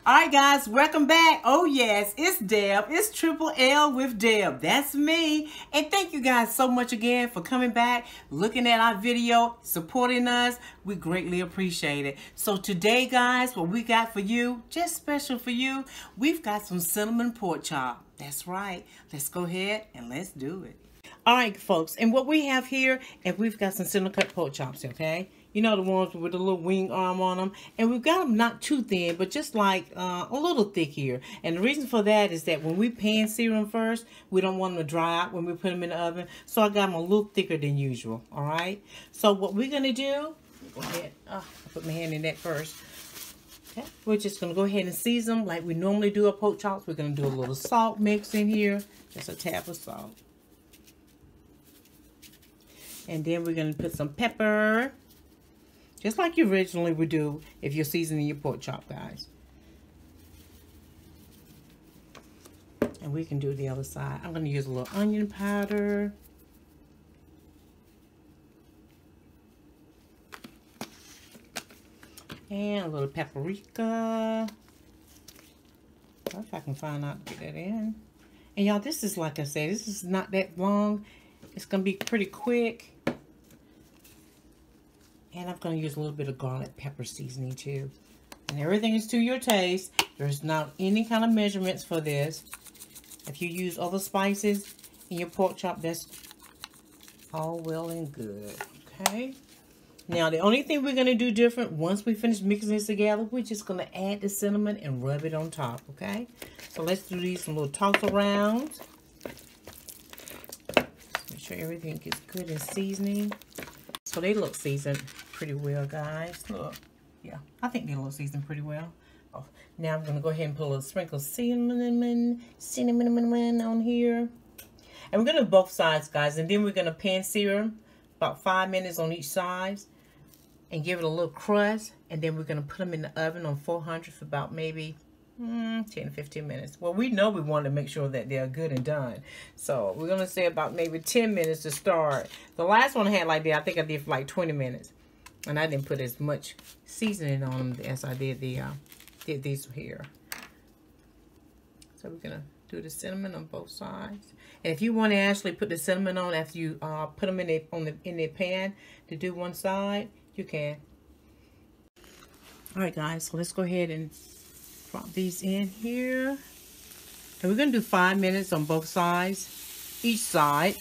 All right, guys, welcome back. Oh, yes, it's Deb. It's Triple L with Deb. That's me. And thank you guys so much again for coming back, looking at our video, supporting us. We greatly appreciate it. So today, guys, what we got for you, just special for you, we've got some cinnamon pork chop. That's right. Let's go ahead and let's do it. All right, folks, and what we have here, and we've got some cinnamon cut pork chops, okay? You know, the ones with the little wing arm on them. And we've got them not too thin, but just like a little thick here. And the reason for that is that when we pan sear them first, we don't want them to dry out when we put them in the oven. So I got them a little thicker than usual, all right? So what we're going to do, go ahead. I put my hand in that first. Okay. We're just going to go ahead and season them like we normally do our pork chops. We're going to do a little salt mix in here. Just a tap of salt. And then we're going to put some pepper. Just like you originally would do if you're seasoning your pork chop, guys. And we can do the other side. I'm going to use a little onion powder. And a little paprika. If I can find out to get that in. And y'all, this is, like I said, this is not that long. It's going to be pretty quick. And I'm going to use a little bit of garlic pepper seasoning too. And everything is to your taste. There's not any kind of measurements for this. If you use other spices in your pork chop, that's all well and good. Okay. Now, the only thing we're going to do different, once we finish mixing this together, we're just going to add the cinnamon and rub it on top. Okay. So let's do these some little toss around. Make sure everything gets good in seasoning. So they look seasoned pretty well, guys. Look, yeah, I think they look seasoned pretty well. Oh, now I'm gonna go ahead and put a little sprinkle of cinnamon on here, and we're gonna do both sides, guys. And then we're gonna pan sear them about 5 minutes on each side, and give it a little crust. And then we're gonna put them in the oven on 400 for about maybe 10 to 15 minutes. Well, we know we want to make sure that they're good and done. So we're going to say about maybe 10 minutes to start. The last one I had like that, I think I did for like 20 minutes. And I didn't put as much seasoning on them as I did these here. So we're going to do the cinnamon on both sides. And if you want to actually put the cinnamon on after you put them in the pan to do one side, you can. All right, guys, so let's go ahead and drop these in here. And we're going to do 5 minutes on both sides. Each side.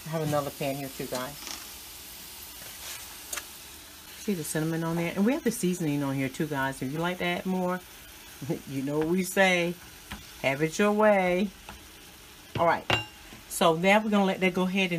I have another pan here too, guys. See the cinnamon on there? And we have the seasoning on here too, guys. If you like to add more, you know what we say. Have it your way. Alright. So now we're going to let that go ahead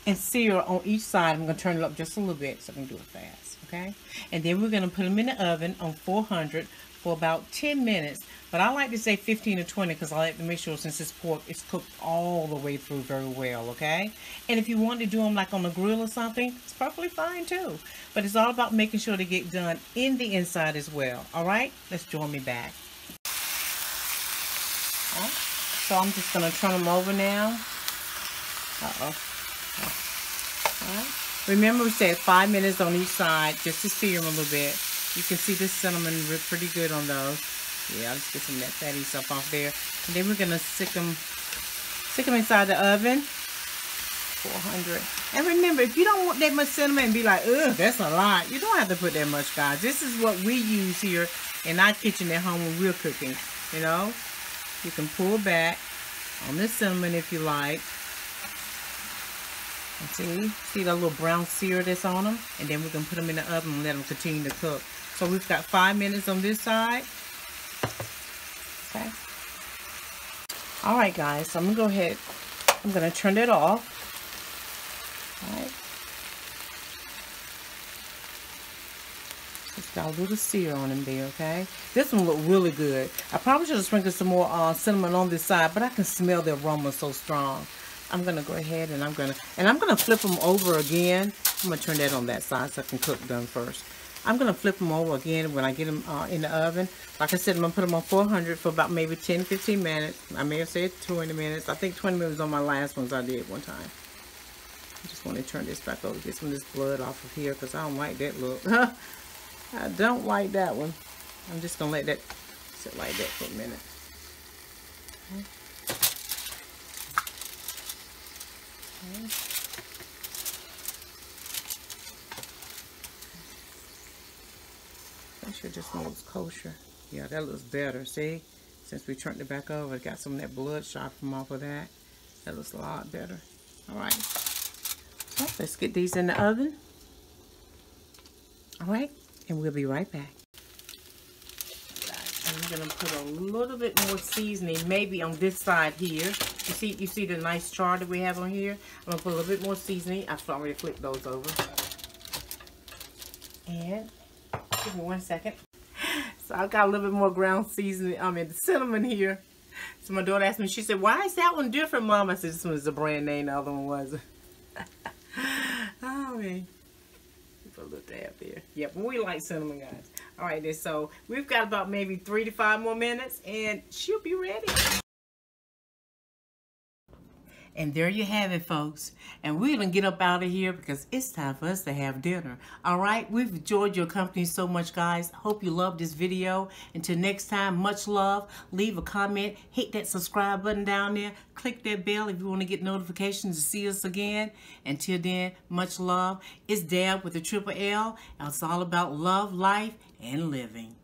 and sear on each side. I'm going to turn it up just a little bit so I can do it fast. Okay? And then we're going to put them in the oven on 400 for about 10 minutes. But I like to say 15 to 20 because I like to make sure since it's pork, it's cooked all the way through very well, okay? And if you want to do them like on a grill or something, it's perfectly fine too. But it's all about making sure they get done in the inside as well, all right? Let's join me back. All right. So I'm just going to turn them over now. Uh-oh. All right. Remember we said 5 minutes on each side just to sear them a little bit. You can see the cinnamon pretty good on those. Yeah, let's get some of that fatty stuff off there. And then we're going to stick them inside the oven. 400. And remember, if you don't want that much cinnamon and be like, ugh, that's a lot. You don't have to put that much, guys. This is what we use here in our kitchen at home when we're cooking. You know, you can pull back on the cinnamon if you like. And see the little brown sear that's on them? And then we're going to put them in the oven and let them continue to cook. So we've got 5 minutes on this side. Okay. Alright, guys. So I'm going to go ahead. I'm going to turn it off. Alright. It's got a little sear on them there, okay? This one looked really good. I probably should have sprinkled some more cinnamon on this side, but I can smell the aroma so strong. I'm going to go ahead and I'm going to flip them over again. I'm going to turn that on that side so I can cook them first. I'm going to flip them over again when I get them in the oven. Like I said, I'm going to put them on 400 for about maybe 10, 15 minutes. I may have said 20 minutes. I think 20 minutes on my last ones I did one time. I just want to turn this back over, get some of this blood off of here because I don't like that look. I don't like that one. I'm just gonna let that sit like that for a minute. Okay. Okay. Make sure this one looks kosher. Yeah, that looks better. See, since we turned it back over, it got some of that bloodshot from off of that. That looks a lot better. All right. So let's get these in the oven. All right, and we'll be right back. I'm gonna put a little bit more seasoning, maybe on this side here. You see the nice char that we have on here? I'm gonna put a little bit more seasoning. I've already flipped those over. And give me 1 second. So I got a little bit more ground seasoning, the cinnamon here. So my daughter asked me, she said, why is that one different, Mom? I said, this one is a brand name, the other one wasn't. Oh, man. Put a little dab there. Yep, we like cinnamon, guys. All right, then, so we've got about maybe 3 to 5 more minutes, and she'll be ready. And there you have it, folks. And we're going to get up out of here because it's time for us to have dinner. All right? We've enjoyed your company so much, guys. Hope you loved this video. Until next time, much love. Leave a comment. Hit that subscribe button down there. Click that bell if you want to get notifications to see us again. Until then, much love. It's Deb with the Triple L. And it's all about love, life, and living.